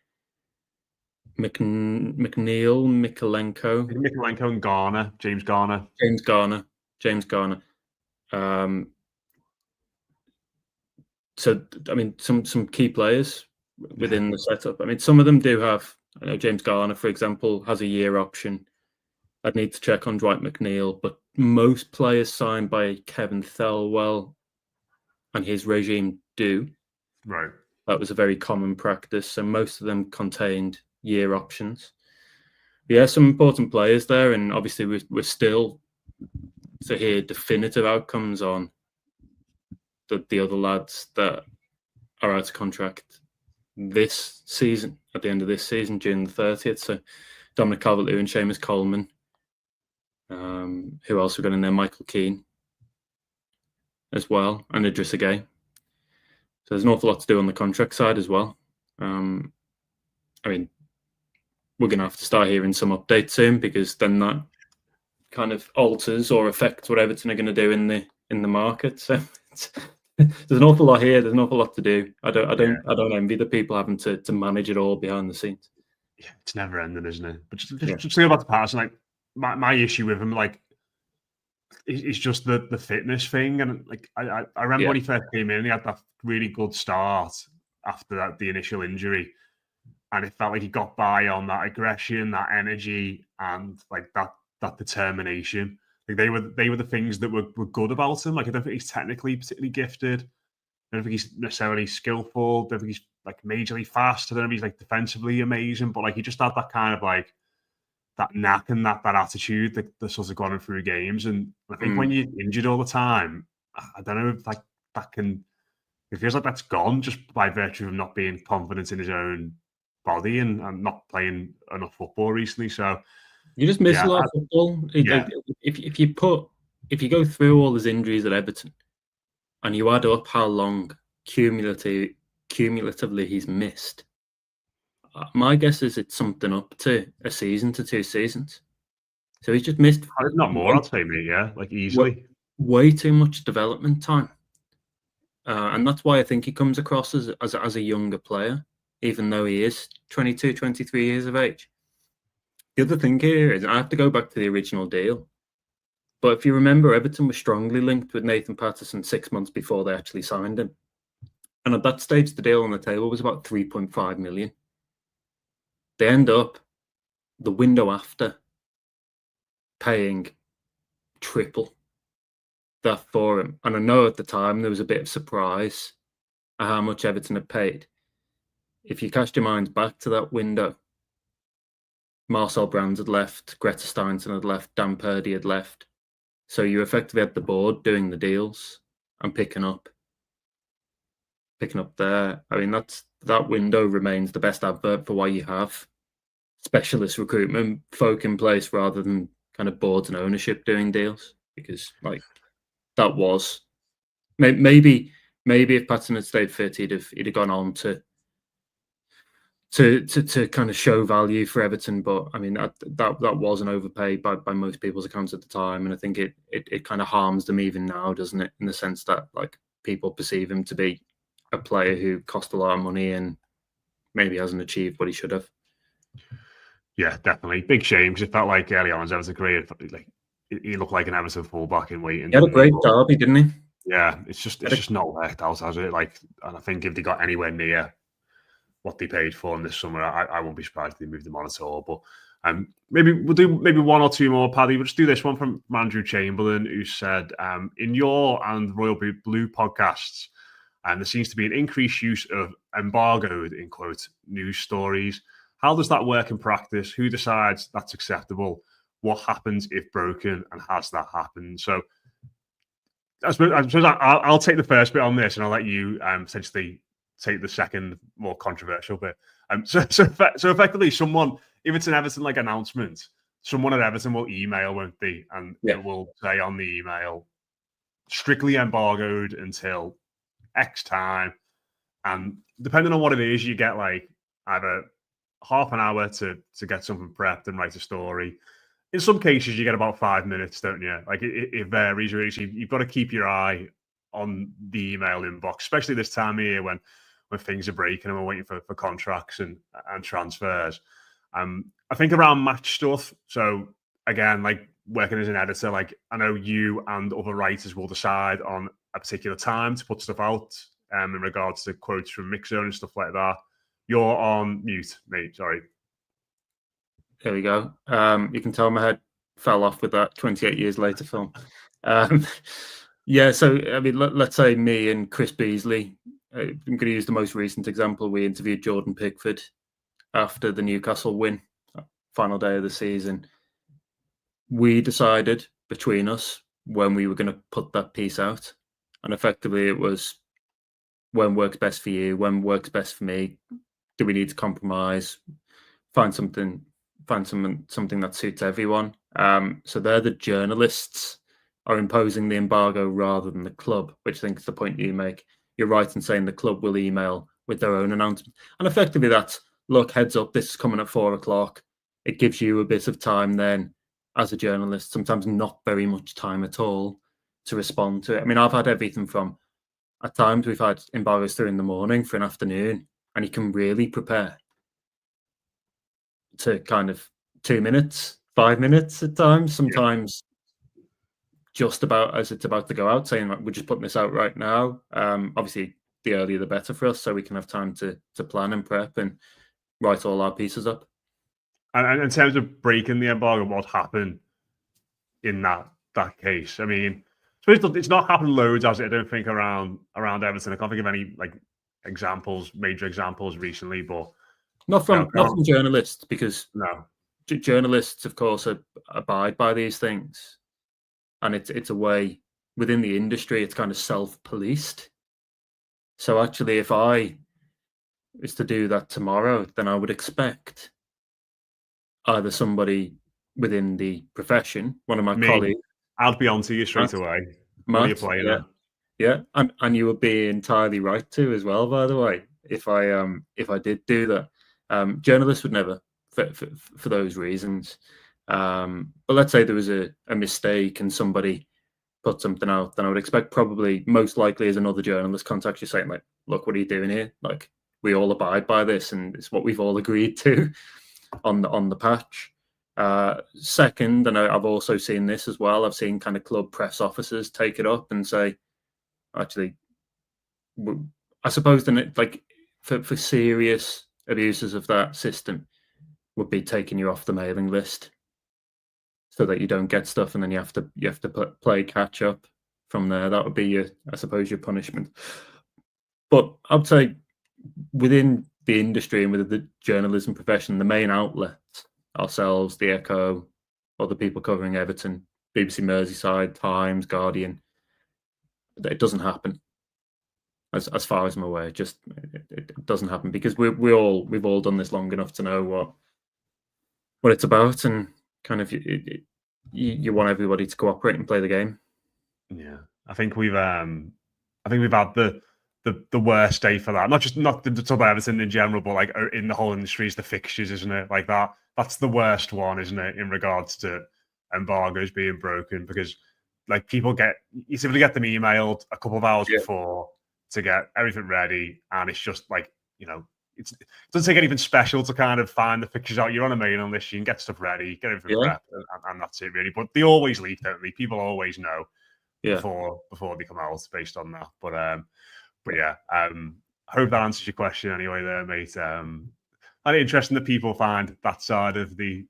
McNeil, Mikalenko and Garner, James Garner. So, I mean, some key players within the setup. I mean, some of them do have, I know James Garner, for example, has a year option. I'd need to check on Dwight McNeil, but most players signed by Kevin Thelwell and his regime do. Right. That was a very common practice. So most of them contained year options. Yeah, some important players there, and obviously we're still to hear definitive outcomes on the other lads that are out of contract this season, at the end of this season, June the 30th. So Dominic Calvert-Lewin, Seamus Coleman. Who else we got in there? Michael Keane as well, and Idris Gueye. So there's an awful lot to do on the contract side as well. I mean, we're going to have to start hearing some updates soon, because then that kind of alters or affects what Everton are going to do in the market. So there's an awful lot here. There's an awful lot to do. I don't envy the people having to manage it all behind the scenes. Yeah, it's never ending, isn't it? But just think about the Patterson, like my issue with him, like, is just the fitness thing. And like I remember when he first came in, he had that really good start after the initial injury, and it felt like he got by on that aggression, that energy, and like that determination. Like they were the things that were good about him. Like I don't think he's technically particularly gifted. I don't think he's necessarily skillful. I don't think he's like majorly fast. I don't know if he's like defensively amazing, but like he just had that kind of like that knack and that attitude that sort of got him through games. And I think when you're injured all the time, I don't know if like that can. It feels like that's gone just by virtue of not being confident in his own body and not playing enough football recently. So you just miss a lot of football. Yeah. If you go through all his injuries at Everton and you add up how long cumulatively he's missed, my guess is it's something up to a season to 2 seasons. So he's just missed. Not more, I'd say, mate. Yeah, like easily. Way too much development time. And that's why I think he comes across as a younger player, even though he is 22, 23 years of age. The other thing here is, I have to go back to the original deal, but if you remember, Everton was strongly linked with Nathan Patterson 6 months before they actually signed him. And at that stage, the deal on the table was about 3.5 million. They end up, the window after, paying triple that for him. And I know at the time there was a bit of surprise at how much Everton had paid. If you cast your minds back to that window, Marcel Brands had left, Greta Steinson had left, Dan Purdy had left. So you effectively had the board doing the deals and picking up there. I mean, that window remains the best advert for why you have specialist recruitment folk in place rather than kind of boards and ownership doing deals, because like that was maybe if Patterson had stayed fit, he'd have gone on to kind of show value for Everton. But I mean that was an overpay by most people's accounts at the time, and I think it kind of harms them even now, doesn't it? In the sense that like people perceive him to be a player who cost a lot of money and maybe hasn't achieved what he should have. Yeah, definitely. Big shame, because it felt like early on as Everton career, like he looked like an Everton fullback in waiting. He had a great derby, didn't he? Yeah, it's just not worked out, has it? Like, and I think if they got anywhere near what they paid for him this summer, I won't be surprised if they moved him on at all. But maybe we'll do one or two more, Paddy. We'll just do this one from Andrew Chamberlain, who said, in your and Royal Blue podcasts, there seems to be an increased use of embargoed, in quotes, news stories. How does that work in practice? Who decides that's acceptable? What happens if broken? And has that happened? So I suppose I'll take the first bit on this, and I'll let you essentially take the second, more controversial bit. So effectively, someone, if it's an Everton like announcement, someone at Everton will email, won't they? And it will say on the email, strictly embargoed until X time. And depending on what it is, you get like either half an hour to get something prepped and write a story. In some cases, you get about 5 minutes, don't you? Like it varies really. So you've got to keep your eye on the email inbox, especially this time of year when things are breaking and we're waiting for contracts and transfers. I think around match stuff. So again, like working as an editor, like I know you and other writers will decide on a particular time to put stuff out in regards to quotes from Mixzone and stuff like that. You're on mute, mate. Sorry. There we go. You can tell my head fell off with that 28 years later film. Yeah, so I mean, let's say me and Chris Beasley. I'm going to use the most recent example. We interviewed Jordan Pickford after the Newcastle win, final day of the season. We decided between us when we were going to put that piece out, and effectively it was when works best for you, when works best for me. Do we need to compromise? Find something that suits everyone. So they're the journalists are imposing the embargo rather than the club, which I think is the point you make. You're right in saying the club will email with their own announcement, and effectively that's, look, heads up, this is coming at 4:00. It gives you a bit of time then, as a journalist, sometimes not very much time at all, to respond to it. I mean, I've had everything from, at times we've had embargoes through in the morning for an afternoon, and you can really prepare to kind of 2 minutes, 5 minutes at times, sometimes just about as it's about to go out, saying, like, we're just putting this out right now. Obviously, the earlier the better for us, so we can have time to plan and prep and write all our pieces up. And in terms of breaking the embargo, what happened in that case? I mean, it's not happened loads, as I don't think, around Everton. I can't think of any like major examples recently, but not from journalists, because no, journalists, of course, abide by these things, and it's a way within the industry. It's kind of self-policed. So actually, if I was to do that tomorrow, then I would expect either somebody within the profession, one of my colleagues. I'll be on to you straight away. What are you playing at? Yeah, and you would be entirely right to as well, by the way, if I did do that. Journalists would never, for those reasons. But let's say there was a mistake and somebody put something out, then I would expect, probably most likely, as another journalist contacts you saying, like, look, what are you doing here? Like, we all abide by this, and it's what we've all agreed to on the patch. Second, and I've also seen this as well, I've seen kind of club press officers take it up and say, actually, I suppose then like for serious abuses of that system would be taking you off the mailing list so that you don't get stuff, and then you have to play catch up from there. That would be I suppose your punishment. But I'd say within the industry and within the journalism profession, the main outlets, ourselves, the Echo, other people covering Everton, BBC Merseyside, Times, Guardian, it doesn't happen. As far as I'm aware, it doesn't happen, because we've all done this long enough to know what it's about, and kind of you want everybody to cooperate and play the game. Yeah, I think we've had the worst day for that. Not to talk about Everton in general, but like in the whole industry, is the fixtures, isn't it? Like that's the worst one, isn't it, in regards to embargoes being broken, because like you simply get them emailed a couple of hours before to get everything ready, and it's just like, it doesn't take anything special to kind of find the fixtures out. You're on a mailing list, you can get stuff ready, get everything prepped, and that's it really. But they always leak, don't they? People always know before they come out based on that. But yeah, I hope that answers your question anyway there, mate. And interesting that people find that side of the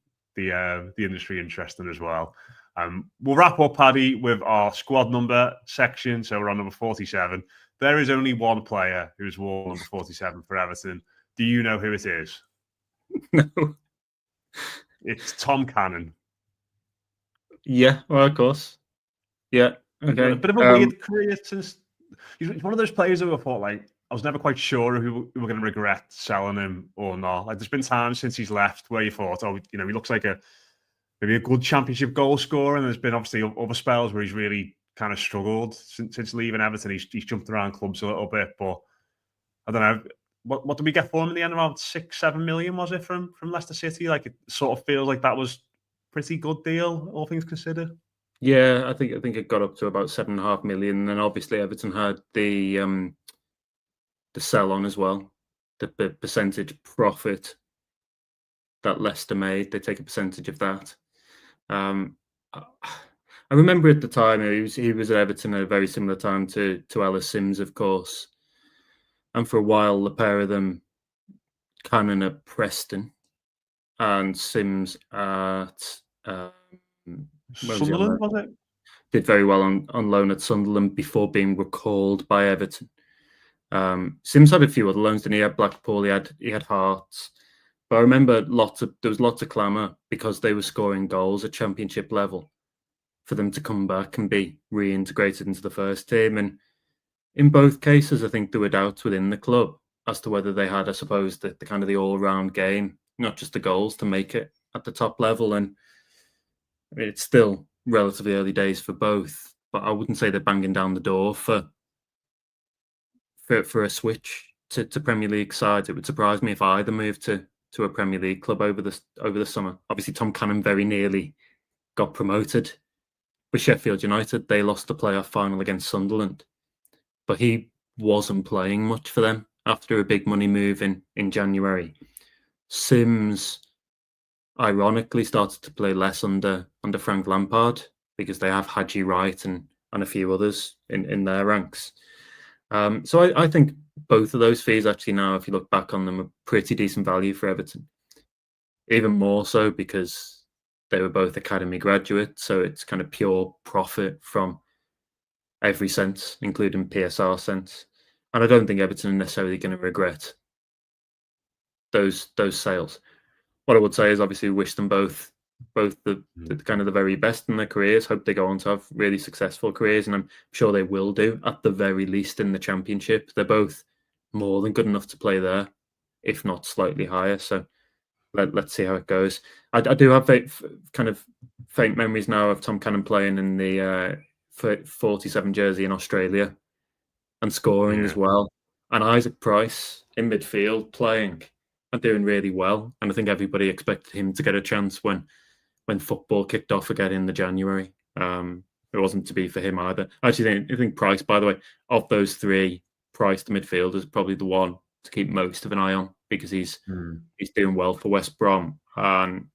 industry interesting as well. We'll wrap up, Paddy, with our squad number section. So we're on number 47. There is only one player who's worn number 47 for Everton. Do you know who it is? No. It's Tom Cannon. Yeah, well, of course. Yeah. Okay. A bit of a weird career since he's one of those players who I thought, like, I was never quite sure if we were going to regret selling him or not. Like, there's been times since he's left where you thought, he looks like maybe a good championship goal scorer, and there's been obviously other spells where he's really kind of struggled since leaving Everton. He's jumped around clubs a little bit, but I don't know. What did we get for him in the end? Around 6-7 million, was it, from Leicester City? Like, it sort of feels like that was a pretty good deal, all things considered. Yeah, I think it got up to about 7.5 million, and then obviously Everton had the sell on as well, the percentage profit that Leicester made. They take a percentage of that. I remember at the time he was at Everton at a very similar time to Ellis Sims, of course, and for a while the pair of them, Cannon at Preston and Sims at Sunderland, was it? Did very well on loan at Sunderland before being recalled by Everton. Sims had a few other loans, and he had Blackpool, he had Hearts. But I remember there was lots of clamour because they were scoring goals at Championship level. for them to come back and be reintegrated into the first team. And in both cases, I think there were doubts within the club as to whether they had, I suppose, the kind of the all-round game, not just the goals, to make it at the top level. And I mean, it's still relatively early days for both, but I wouldn't say they're banging down the door for a switch to Premier League sides. It would surprise me if either moved to a Premier League club over the summer. Obviously, Tom Cannon very nearly got promoted with Sheffield United. They lost the playoff final against Sunderland, but he wasn't playing much for them after a big money move in January. Sims, ironically, started to play less under Frank Lampard because they have Haji Wright and a few others in their ranks. So I think both of those fees actually now, if you look back on them, are pretty decent value for Everton. Even more so because they were both academy graduates, so it's kind of pure profit from every sense, including PSR sense. And I don't think Everton are necessarily going to regret those sales. What I would say is obviously wish them both the kind of the very best in their careers. Hope they go on to have really successful careers, and I'm sure they will do at the very least in the Championship. They're both more than good enough to play there, if not slightly higher. So let's see how it goes. I do have kind of faint memories now of Tom Cannon playing in the 47 jersey in Australia and scoring as well. And Isaac Price in midfield playing and doing really well. And I think everybody expected him to get a chance when football kicked off again in the January. It wasn't to be for him either. Actually, I think Price, by the way, of those three, Price, the midfielder, is probably the one to keep most of an eye on because he's doing well for West Brom and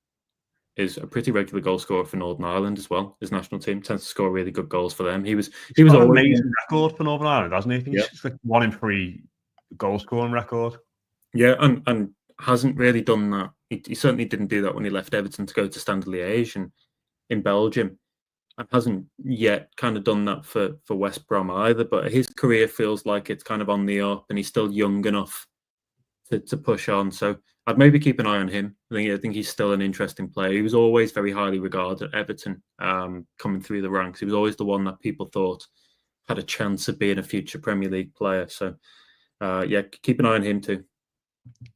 is a pretty regular goal scorer for Northern Ireland as well. His national team tends to score really good goals for them. He was an amazing record for Northern Ireland, hasn't he? I think he's like 1 in 3 goal scoring record. Yeah, and hasn't really done that. He certainly didn't do that when he left Everton to go to Standard Liège and in Belgium, and hasn't yet kind of done that for West Brom either. But his career feels like it's kind of on the up, and he's still young enough to push on. So I'd maybe keep an eye on him. I think he's still an interesting player. He was always very highly regarded at Everton, coming through the ranks. He was always the one that people thought had a chance of being a future Premier League player. So keep an eye on him too.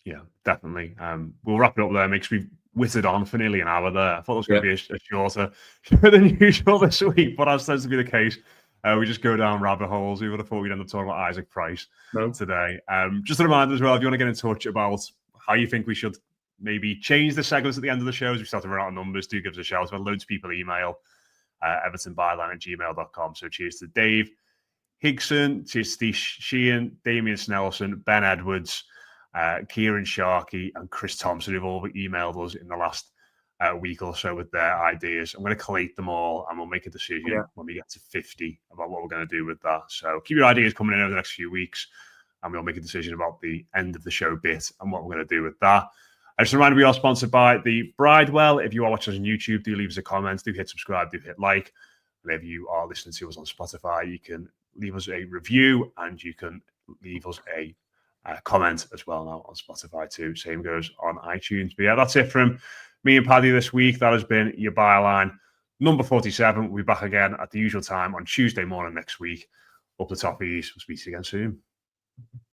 Yeah, definitely. We'll wrap it up there, Mix. We've whittled on for nearly an hour there. I thought it was going to be a shorter than usual this week, but as tends to be the case, we just go down rabbit holes. We would have thought we'd end up talking about Isaac Price today. Just a reminder as well, if you want to get in touch about how you think we should maybe change the segments at the end of the shows, we start to run out of numbers, do give us a shout. We've had loads of people email evertonbyline@gmail.com. So cheers to Dave Higson, cheers to Steve Sheehan, Damien Snelson, Ben Edwards, Kieran Sharkey and Chris Thompson, who've all emailed us in the last week or so with their ideas. I'm going to collate them all and we'll make a decision when we get to 50 about what we're going to do with that. So keep your ideas coming in over the next few weeks and we'll make a decision about the end of the show bit and what we're going to do with that. Just a reminder, we are sponsored by the Bridewell. If you are watching us on YouTube, do leave us a comment, do hit subscribe, do hit like. And if you are listening to us on Spotify, you can leave us a review and you can leave us a comment as well now on Spotify too. Same goes on iTunes. But yeah, that's it from me and Paddy this week. That has been your Byline number 47. We'll be back again at the usual time on Tuesday morning next week. Up the top of these. We'll speak to you again soon.